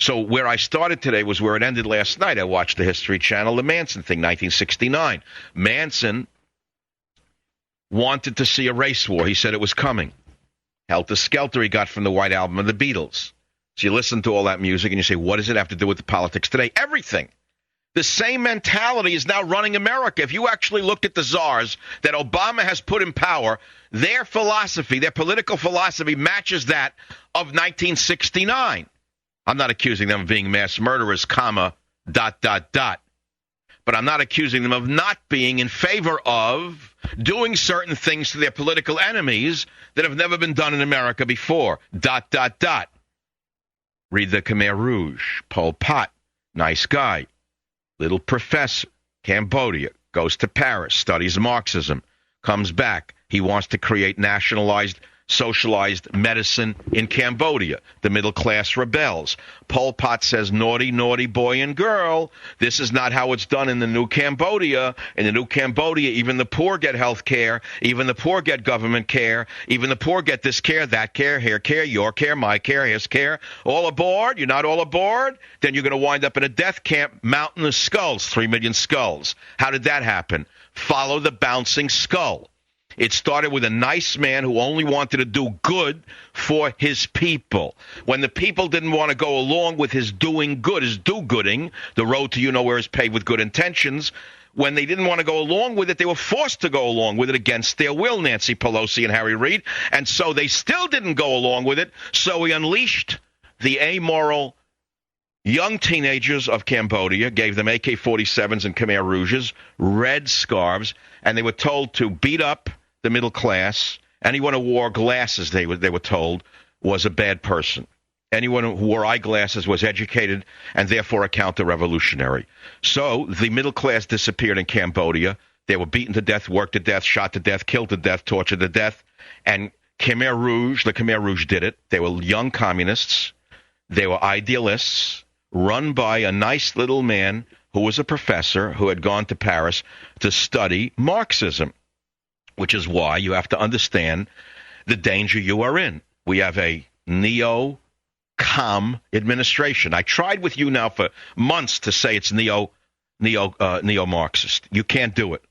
So where I started today was where it ended last night. I watched the History Channel, the Manson thing, 1969. Manson wanted to see a race war. He said it was coming. Helter Skelter he got from the White Album of the Beatles. So you listen to all that music and you say, what does it have to do with the politics today? Everything. The same mentality is now running America. If you actually looked at the czars that Obama has put in power, their philosophy, their political philosophy matches that of 1969. I'm not accusing them of being mass murderers, comma, ... But I'm not accusing them of not being in favor of doing certain things to their political enemies that have never been done in America before, ... Read the Khmer Rouge, Pol Pot, nice guy. Little professor, Cambodia, goes to Paris, studies Marxism, comes back. He wants to create nationalized, socialized medicine in Cambodia. The middle class rebels. Pol Pot says, naughty, naughty boy and girl. This is not how it's done in the new Cambodia. In the new Cambodia, even the poor get health care. Even the poor get government care. Even the poor get this care, that care, hair care, your care, my care, his care. All aboard? You're not all aboard? Then you're going to wind up in a death camp, mountain of skulls, 3 million skulls. How did that happen? Follow the bouncing skull. It started with a nice man who only wanted to do good for his people. When the people didn't want to go along with his doing good, his do-gooding, the road to you-know-where is paved with good intentions, when they didn't want to go along with it, they were forced to go along with it against their will, Nancy Pelosi and Harry Reid. And so they still didn't go along with it, so he unleashed the amoral young teenagers of Cambodia, gave them AK-47s and Khmer Rouges, red scarves, and they were told to beat up the middle class. Anyone who wore glasses, they were told, was a bad person. Anyone who wore eyeglasses was educated and therefore a counter-revolutionary. So the middle class disappeared in Cambodia. They were beaten to death, worked to death, shot to death, killed to death, tortured to death. And Khmer Rouge, the Khmer Rouge did it. They were young communists. They were idealists run by a nice little man who was a professor who had gone to Paris to study Marxism, which is why you have to understand the danger you are in. We have a neo-com administration. I tried with you now for months to say it's neo-Marxist. You can't do it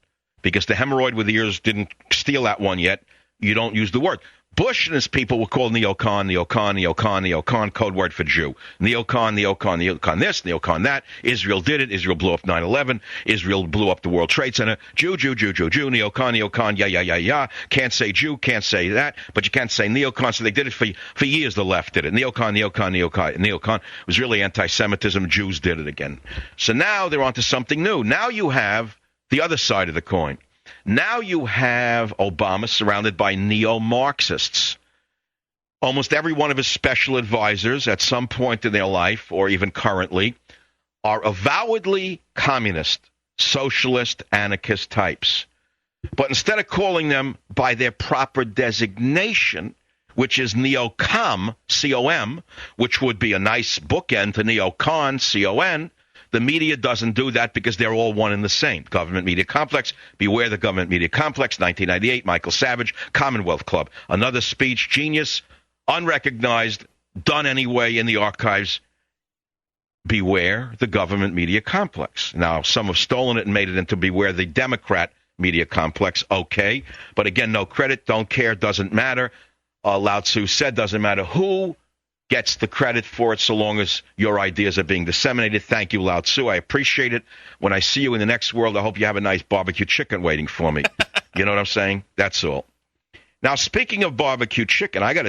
because the hemorrhoid with the ears didn't steal that one yet. You don't use the word. Bush and his people were called neocon, neocon, neocon, neocon, code word for Jew. Neocon, neocon, neocon this, neocon that. Israel did it. Israel blew up 9/11. Israel blew up the World Trade Center. Jew, Jew, Jew, Jew, Jew, neocon, neocon, yeah. Can't say Jew, can't say that, but you can't say neocon. So they did it for years. The left did it. Neocon, neocon, neocon, neocon. It was really anti-Semitism. Jews did it again. So now they're onto something new. Now you have the other side of the coin. Now you have Obama surrounded by neo-Marxists. Almost every one of his special advisors at some point in their life, or even currently, are avowedly communist, socialist, anarchist types. But instead of calling them by their proper designation, which is neocom, C-O-M, which would be a nice bookend to neocon, C-O-N, the media doesn't do that because they're all one and the same. Government media complex, beware the government media complex, 1998, Michael Savage, Commonwealth Club. Another speech, genius, unrecognized, done anyway in the archives. Beware the government media complex. Now, some have stolen it and made it into beware the Democrat media complex. Okay. But again, no credit, don't care, doesn't matter. Lao Tzu said doesn't matter who gets the credit for it so long as your ideas are being disseminated. Thank you, Lao Tzu. I appreciate it. When I see you in the next world, I hope you have a nice barbecue chicken waiting for me. You know what I'm saying? That's all. Now, speaking of barbecue chicken, I got to